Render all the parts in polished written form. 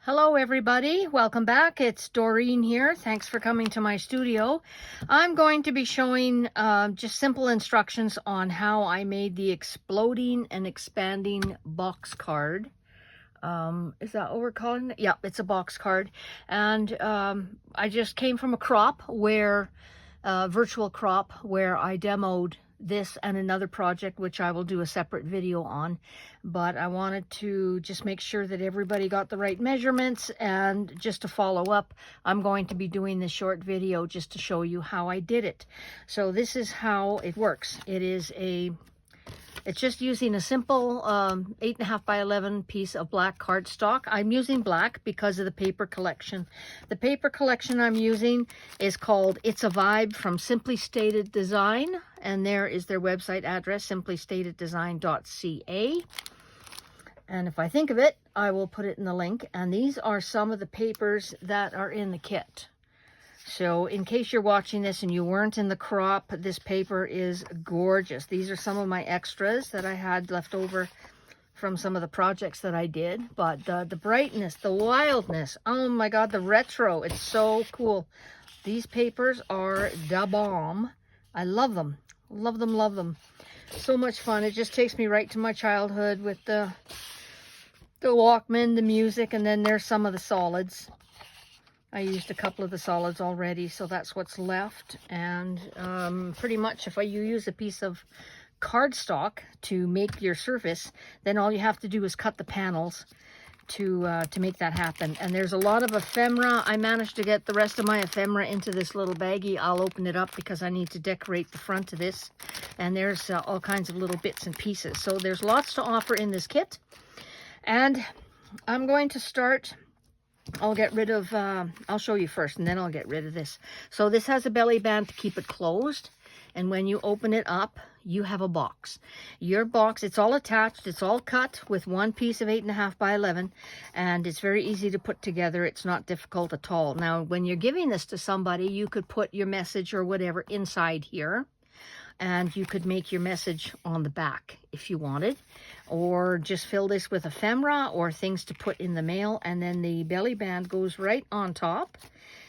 Hello everybody, welcome back. It's Doreen here. Thanks for coming to my studio. I'm going to be showing just simple instructions on how I made the exploding and expanding box card. Is that what we're calling it? Yeah, it's a box card. And I just came from a crop where, virtual crop, where I demoed this and another project, which I will do a separate video on. But I wanted to just make sure that everybody got the right measurements, and just to follow up, I'm going to be doing this short video just to show you how I did it. So this is how it works. It's just using a simple 8.5 by 11 piece of black cardstock. I'm using black because of the paper collection. The paper collection I'm using is called It's a Vibe from Simply Stated Design, and there is their website address, simplystateddesign.ca. And if I think of it, I will put it in the link. And these are some of the papers that are in the kit. So in case you're watching this and you weren't in the crop, this paper is gorgeous. These are some of my extras that I had left over from some of the projects that I did. But the brightness, the wildness, oh my God, the retro, it's so cool. These papers are da bomb. I love them, love them, love them. So much fun. It just takes me right to my childhood with the Walkman, the music, and then there's some of the solids. I used a couple of the solids already, so that's what's left. And pretty much if you use a piece of cardstock to make your surface, then all you have to do is cut the panels to make that happen. And there's a lot of ephemera. I managed to get the rest of my ephemera into this little baggie. I'll open it up because I need to decorate the front of this. And there's all kinds of little bits and pieces. So there's lots to offer in this kit. And I'm going to start... I'll get rid of, I'll show you first, and then I'll get rid of this. So this has a belly band to keep it closed. And when you open it up, you have a box. Your box, it's all attached. It's all cut with one piece of 8.5 by 11. And it's very easy to put together. It's not difficult at all. Now, when you're giving this to somebody, you could put your message or whatever inside here. And you could make your message on the back if you wanted, or just fill this with ephemera or things to put in the mail. And then the belly band goes right on top,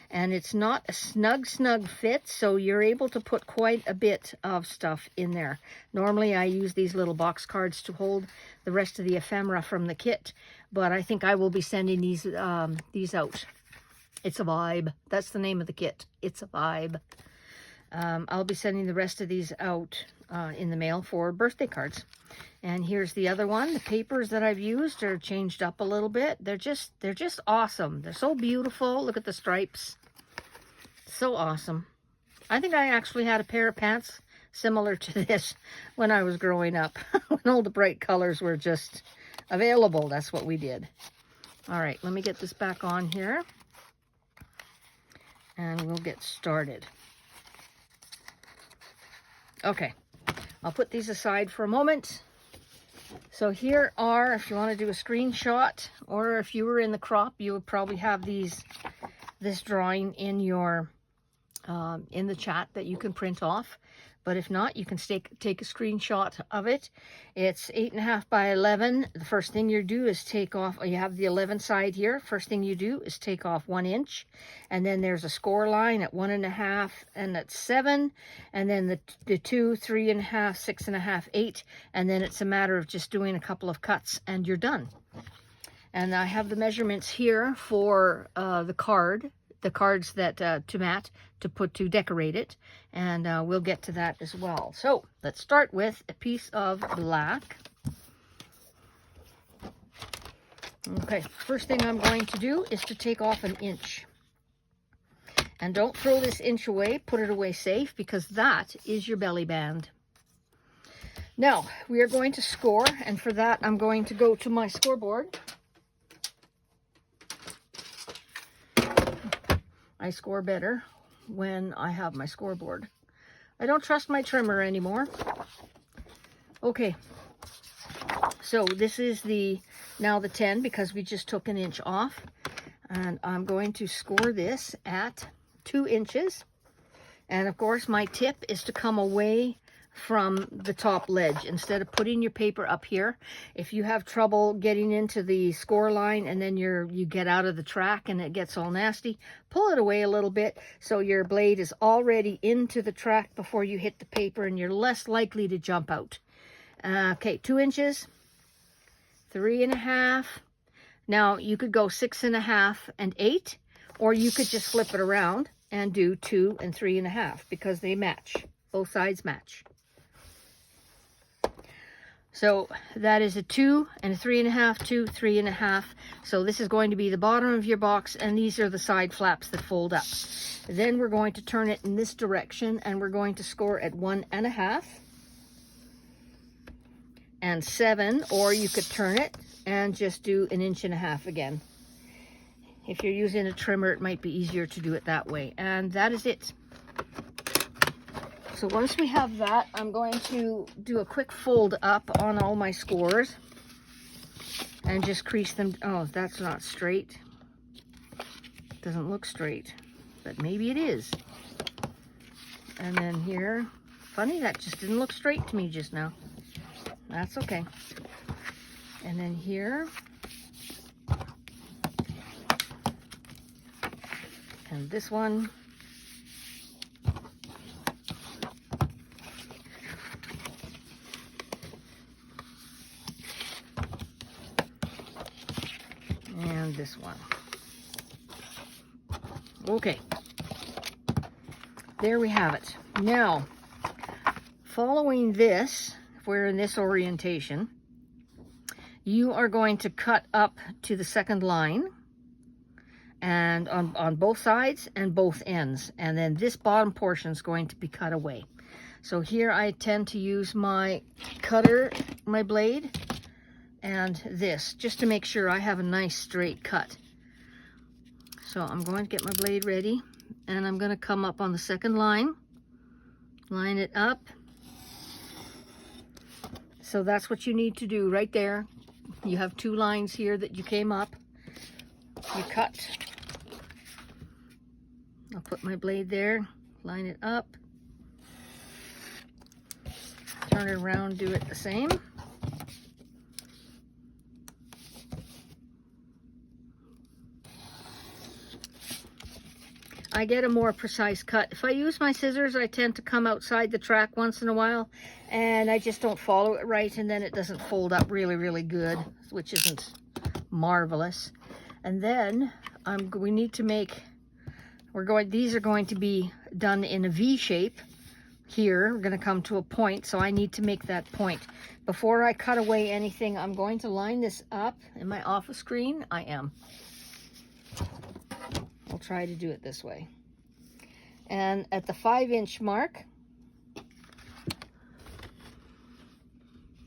and it's not a snug fit, so you're able to put quite a bit of stuff in there. Normally I use these little box cards to hold the rest of the ephemera from the kit, but I think I will be sending these out. It's a Vibe. That's the name of the kit. It's a Vibe. I'll be sending the rest of these out in the mail for birthday cards. And here's the other one. The papers that I've used are changed up a little bit. They're just awesome. They're so beautiful. Look at the stripes. So awesome. I think I actually had a pair of pants similar to this when I was growing up. When all the bright colors were just available, that's what we did. All right, let me get this back on here. And we'll get started. Okay, I'll put these aside for a moment. So here are, if you want to do a screenshot, or if you were in the crop, you would probably have this drawing in your in the chat that you can print off. But if not, you can take a screenshot of it. It's 8.5 by 11. The first thing you do is take off, you have the 11 side here. First thing you do is take off 1 inch. And then there's a score line at 1.5 and at 7. And then the 2, 3.5, 6.5, 8. And then it's a matter of just doing a couple of cuts and you're done. And I have the measurements here for the cards that to mat to decorate it, and we'll get to that as well. So let's start with a piece of black. Okay, first thing I'm going to do is to take off 1 inch. And don't throw this inch away, put it away safe, because that is your belly band. Now we are going to score, and for that I'm going to go to my scoreboard. I score better when I have my scoreboard. I don't trust my trimmer anymore. Okay, so this is now the 10, because we just took 1 inch off. And I'm going to score this at 2 inches. And of course my tip is to come away from the top ledge instead of putting your paper up here. If you have trouble getting into the score line and then you get out of the track and it gets all nasty, pull it away a little bit so your blade is already into the track before you hit the paper and you're less likely to jump out. Okay, 2 inches, 3.5. Now you could go 6.5 and 8, or you could just flip it around and do 2 and 3.5 because they match. Both sides match. So that is a 2 and a 3.5, 2, 3.5. So this is going to be the bottom of your box, and these are the side flaps that fold up. Then we're going to turn it in this direction, and we're going to score at 1.5 and 7, or you could turn it and just do 1.5 inches again. If you're using a trimmer, it might be easier to do it that way. And that is it. So once we have that, I'm going to do a quick fold up on all my scores and just crease them. Oh, that's not straight. Doesn't look straight, but maybe it is. And then here, funny, that just didn't look straight to me just now. That's okay. And then here, and this one. And this one. Okay. There we have it. Now, following this, if we're in this orientation, you are going to cut up to the second line and on both sides and both ends. And then this bottom portion is going to be cut away. So here I tend to use my cutter, my blade, and this, just to make sure I have a nice straight cut. So I'm going to get my blade ready, and I'm going to come up on the second line, line it up. So that's what you need to do right there. You have 2 lines here that you came up. You cut. I'll put my blade there, line it up, turn it around, do it the same. I get a more precise cut. If I use my scissors, I tend to come outside the track once in a while, and I just don't follow it right, and then it doesn't fold up really, really good, which isn't marvelous. And then we need to make, these are going to be done in a V shape. Here, we're going to come to a point, so I need to make that point. Before I cut away anything, I'm going to line this up. Am I off a screen? I am. I'll try to do it this way. And at the 5-inch mark,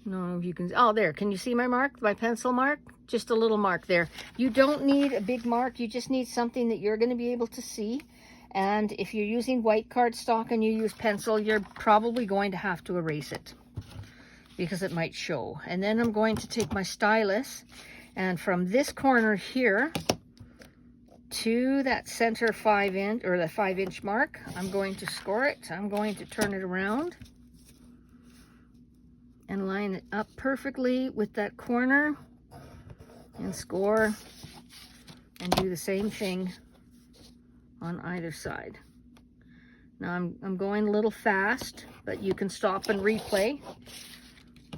no, you can, oh, there, can you see my mark, my pencil mark? Just a little mark there. You don't need a big mark, you just need something that you're going to be able to see. And if you're using white cardstock and you use pencil, you're probably going to have to erase it because it might show. And then I'm going to take my stylus, and from this corner here to that center 5-inch or the 5-inch mark, I'm going to score it. I'm going to turn it around and line it up perfectly with that corner and score, and do the same thing on either side. Now I'm going a little fast, but you can stop and replay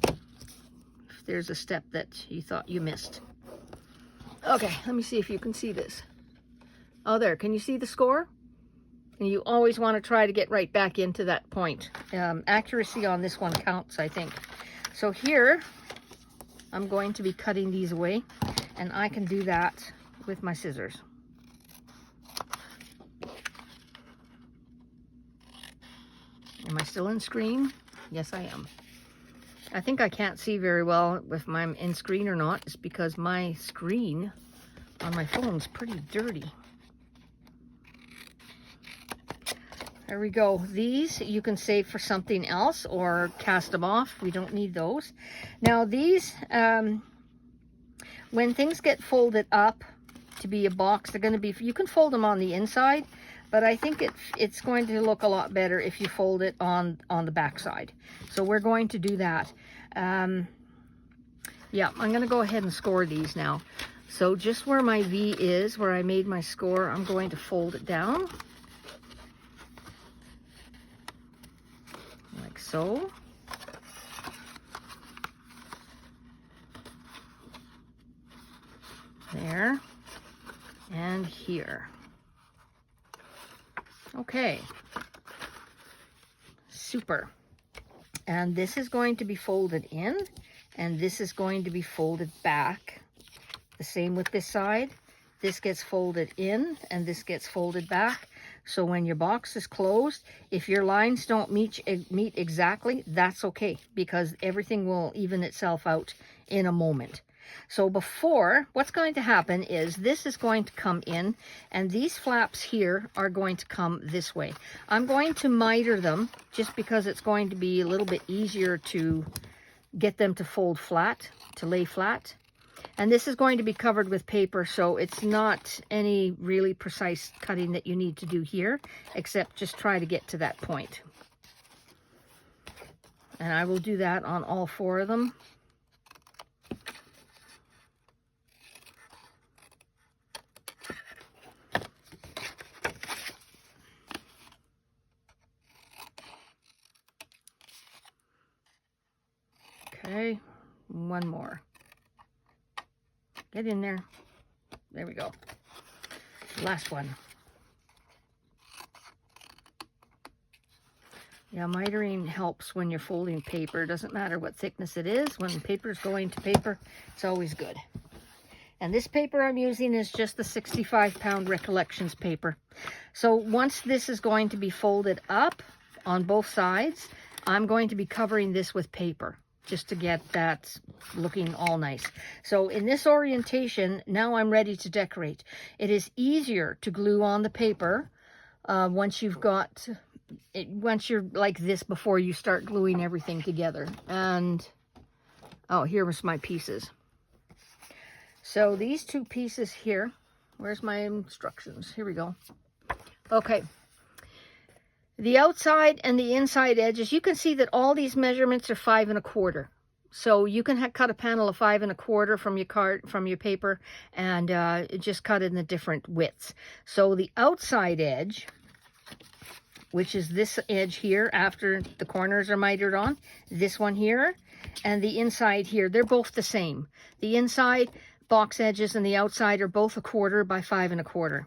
if there's a step that you thought you missed. Okay, let me see if you can see this. Oh, there, can you see the score? And you always want to try to get right back into that point. Accuracy on this one counts, I think. So here, I'm going to be cutting these away, and I can do that with my scissors. Am I still in screen? Yes, I am. I think I can't see very well if I'm in screen or not. It's because my screen on my phone's pretty dirty. There we go. These you can save for something else or cast them off. We don't need those. Now these, when things get folded up to be a box, they're going to be, you can fold them on the inside. but I think it's going to look a lot better if you fold it on the back side. So we're going to do that. Yeah, I'm going to go ahead and score these now. So just where my V is, where I made my score, I'm going to fold it down. Like so. There. And here. Okay. Super. And this is going to be folded in, and this is going to be folded back. The same with this side. This gets folded in, and this gets folded back. So when your box is closed, if your lines don't meet exactly, that's okay, because everything will even itself out in a moment. So before, what's going to happen is this is going to come in, and these flaps here are going to come this way. I'm going to miter them just because it's going to be a little bit easier to get them to fold flat, to lay flat. And this is going to be covered with paper, so it's not any really precise cutting that you need to do here, except just try to get to that point. And I will do that on all 4 of them. Okay, one more. Get in there. There we go. Last one. Yeah, mitering helps when you're folding paper. It doesn't matter what thickness it is. When paper's going to paper, it's always good. And this paper I'm using is just the 65-pound Recollections paper. So once this is going to be folded up on both sides, I'm going to be covering this with paper, just to get that looking all nice. So in this orientation, now I'm ready to decorate. It is easier to glue on the paper once you've got it, once you're like this, before you start gluing everything together. And oh, here was my pieces. So these 2 pieces here, where's my instructions? Here we go. Okay. The outside and the inside edges, you can see that all these measurements are 5 1/4. So you can cut a panel of 5 1/4 from your paper, and just cut it in the different widths. So the outside edge, which is this edge here after the corners are mitered on, this one here, and the inside here, they're both the same. The inside box edges and the outside are both 1/4 by 5 1/4.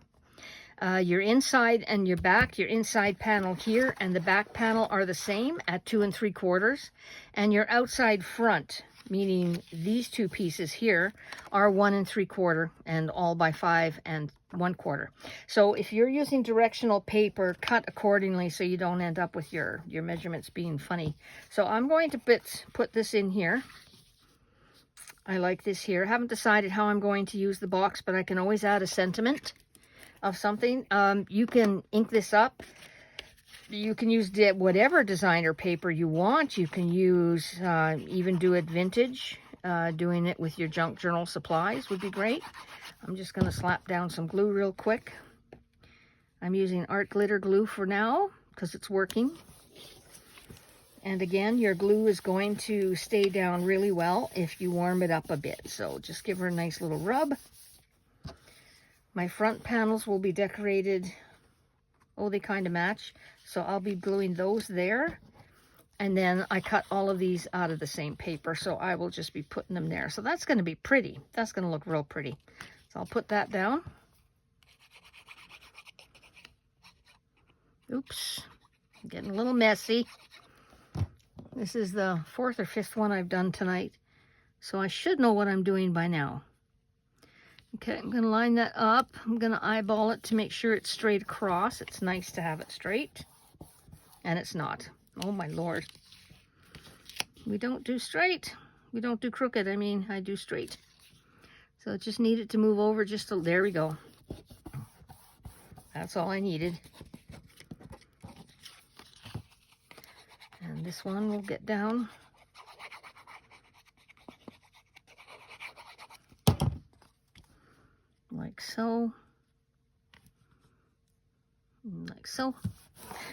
Your inside and your back, your inside panel here and the back panel are the same at 2 3/4, and your outside front, meaning these 2 pieces here, are 1 3/4 and all by 5 1/4. So if you're using directional paper, cut accordingly so you don't end up with your measurements being funny. So I'm going to put this in here. I like this here. I haven't decided how I'm going to use the box, but I can always add a sentiment of something. You can ink this up. You can use whatever designer paper you want. You can use, even do it vintage. Doing it with your junk journal supplies would be great. I'm just going to slap down some glue real quick. I'm using Art Glitter glue for now because it's working. And again, your glue is going to stay down really well if you warm it up a bit. So just give her a nice little rub. My front panels will be decorated. Oh, they kind of match. So I'll be gluing those there. And then I cut all of these out of the same paper, so I will just be putting them there. So that's going to be pretty. That's going to look real pretty. So I'll put that down. Oops, getting a little messy. This is the 4th or 5th one I've done tonight, so I should know what I'm doing by now. Okay, I'm going to line that up. I'm going to eyeball it to make sure it's straight across. It's nice to have it straight, and it's not. Oh my Lord. We don't do straight. We don't do crooked. I mean, I do straight. So I just need it to move over just a, there we go. That's all I needed. And this one will get down. Like so. like so.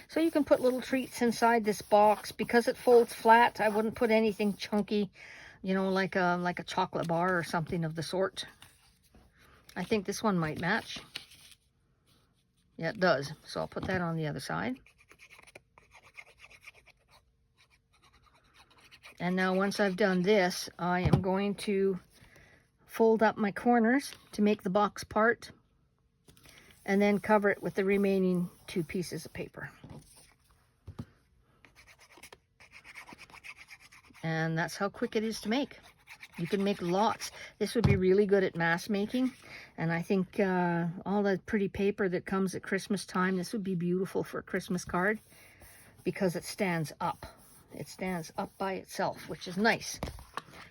So you can put little treats inside this box. Because it folds flat, I wouldn't put anything chunky, you know, like a chocolate bar or something of the sort. I think this one might match. Yeah, it does. So I'll put that on the other side. And now once I've done this, I am going to fold up my corners to make the box part, and then cover it with the remaining 2 pieces of paper. And that's how quick it is to make. You can make lots. This would be really good at mass making. And I think all the pretty paper that comes at Christmas time, this would be beautiful for a Christmas card because it stands up. It stands up by itself, which is nice.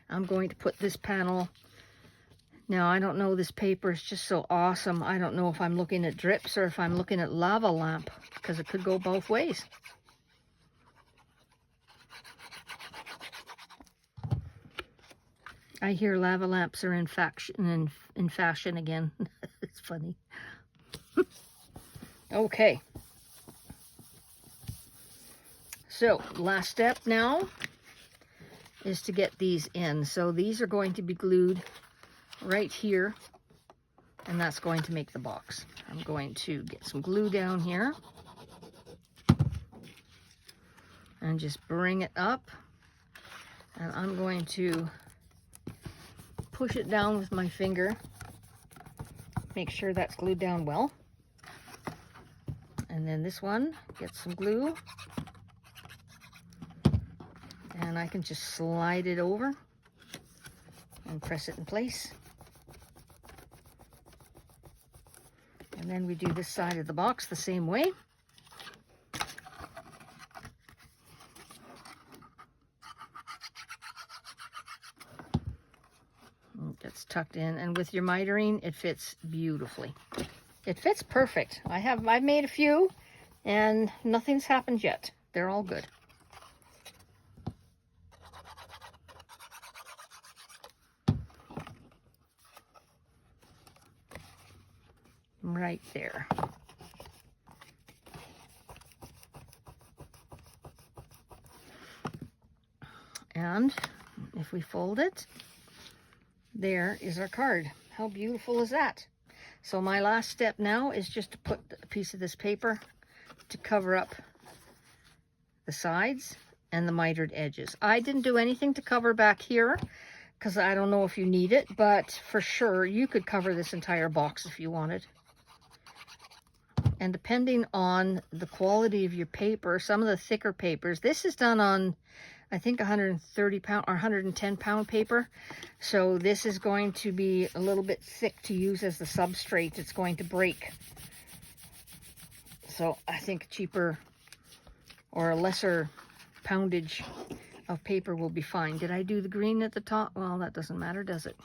I'm going to put this panel. Now, I don't know, this paper is just so awesome. I don't know if I'm looking at drips or if I'm looking at lava lamp, because it could go both ways. I hear lava lamps are in fashion again. It's funny. Okay. So, last step now is to get these in. So these are going to be glued right here, and that's going to make the box. I'm going to get some glue down here and just bring it up, and I'm going to push it down with my finger, make sure that's glued down well. And then this one, get some glue, and I can just slide it over and press it in place. And then we do this side of the box the same way. It gets tucked in, and with your miterine, it fits beautifully. It fits perfect. I've made a few, and nothing's happened yet. They're all good. Right there. And if we fold it, there is our card. How beautiful is that? So my last step now is just to put a piece of this paper to cover up the sides and the mitered edges. I didn't do anything to cover back here because I don't know if you need it, but for sure you could cover this entire box if you wanted. And depending on the quality of your paper, some of the thicker papers, this is done on, I think, 130 pound or 110 pound paper. So this is going to be a little bit thick to use as the substrate. It's going to break. So I think cheaper or a lesser poundage of paper will be fine. Did I do the green at the top? Well, that doesn't matter, does it?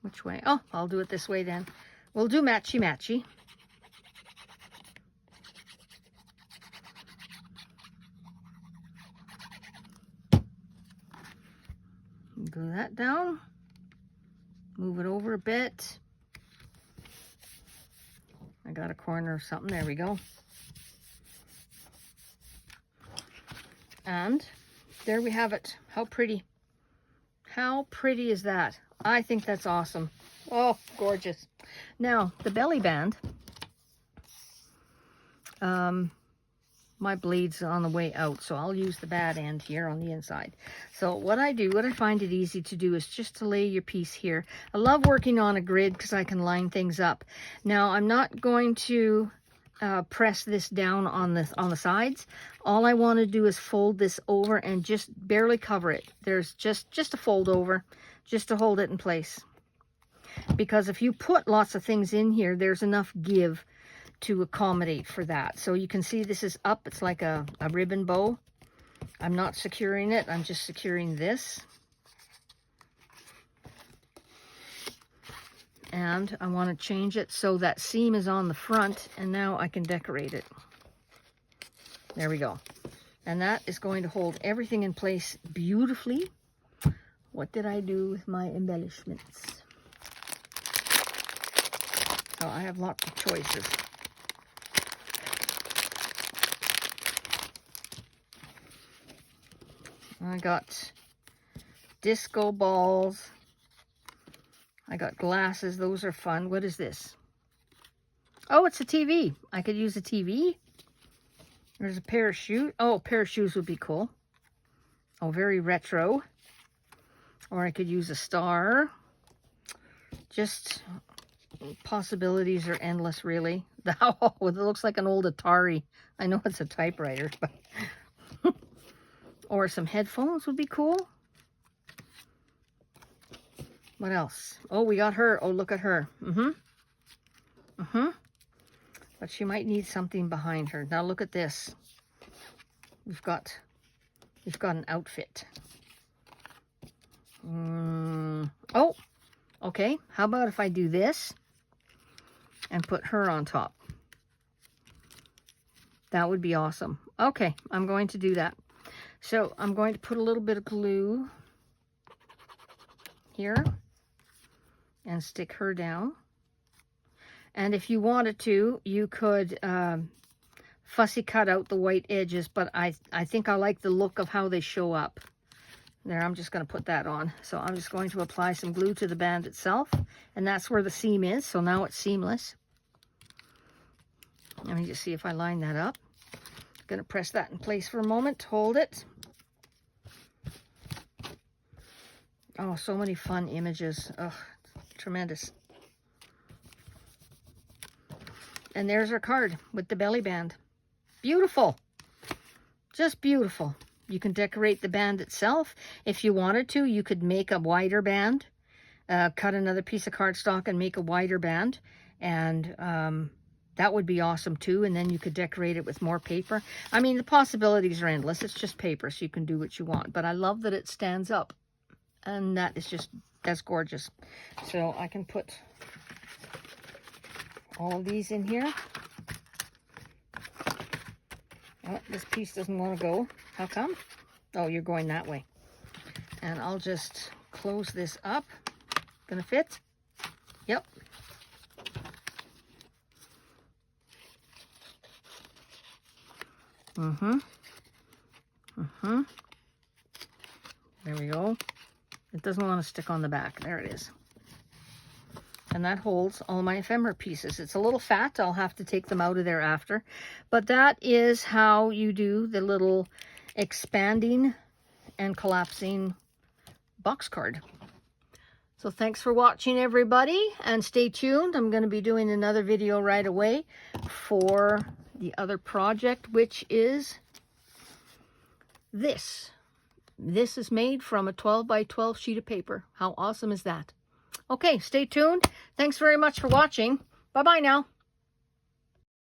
Which way? Oh, I'll do it this way then. We'll do matchy-matchy. Glue that down, move it over a bit. I got a corner of something, there we go. And there we have it. How pretty. How pretty is that? I think that's awesome. Oh, gorgeous. Now, the belly band, my bleed's on the way out, so I'll use the bad end here on the inside. So what I find it easy to do is just to lay your piece here. I love working on a grid because I can line things up. Now, I'm not going to press this down on the sides. All I want to do is fold this over and just barely cover it. There's just a fold over, just to hold it in place. Because if you put lots of things in here, there's enough give to accommodate for that. So you can see this is up. It's like a ribbon bow. I'm not securing it. I'm just securing this. And I want to change it so that seam is on the front, and now I can decorate it. There we go. And that is going to hold everything in place beautifully. What did I do with my embellishments? So I have lots of choices. I got disco balls. I got glasses. Those are fun. What is this? Oh, it's a TV. I could use a TV. There's a pair of shoes. Oh, a pair of shoes would be cool. Oh, very retro. Or I could use a star. Just possibilities are endless, really. Oh, it looks like an old Atari. I know it's a typewriter, but or some headphones would be cool. What else? Oh, we got her. Oh, look at her. But she might need something behind her. Now look at this. We've got an outfit. Oh, okay. How about if I do this and put her on top? That would be awesome. Okay, I'm going to do that. So I'm going to put a little bit of glue here and stick her down. And if you wanted to, you could fussy cut out the white edges, but I think I like the look of how they show up. There, I'm just going to put that on. So I'm just going to apply some glue to the band itself, and that's where the seam is, so now it's seamless. Let me just see if I line that up. I'm going to press that in place for a moment, hold it. Oh, so many fun images. Oh, tremendous. And there's our card with the belly band. Beautiful. Just beautiful. You can decorate the band itself. If you wanted to, you could make a wider band. Cut another piece of cardstock and make a wider band. And that would be awesome too. And then you could decorate it with more paper. I mean, the possibilities are endless. It's just paper, so you can do what you want. But I love that it stands up. And that is just, that's gorgeous. So I can put all of these in here. Oh, this piece doesn't want to go. How come? Oh, you're going that way. And I'll just close this up. Gonna fit? Yep. There we go. It doesn't want to stick on the back. There it is. And that holds all my ephemera pieces. It's a little fat. I'll have to take them out of there after. But that is how you do the little expanding and collapsing box card. So thanks for watching, everybody. And stay tuned. I'm going to be doing another video right away for the other project, which is this. This is made from a 12 by 12 sheet of paper. How awesome is that? Okay, stay tuned. Thanks very much for watching. Bye-bye now.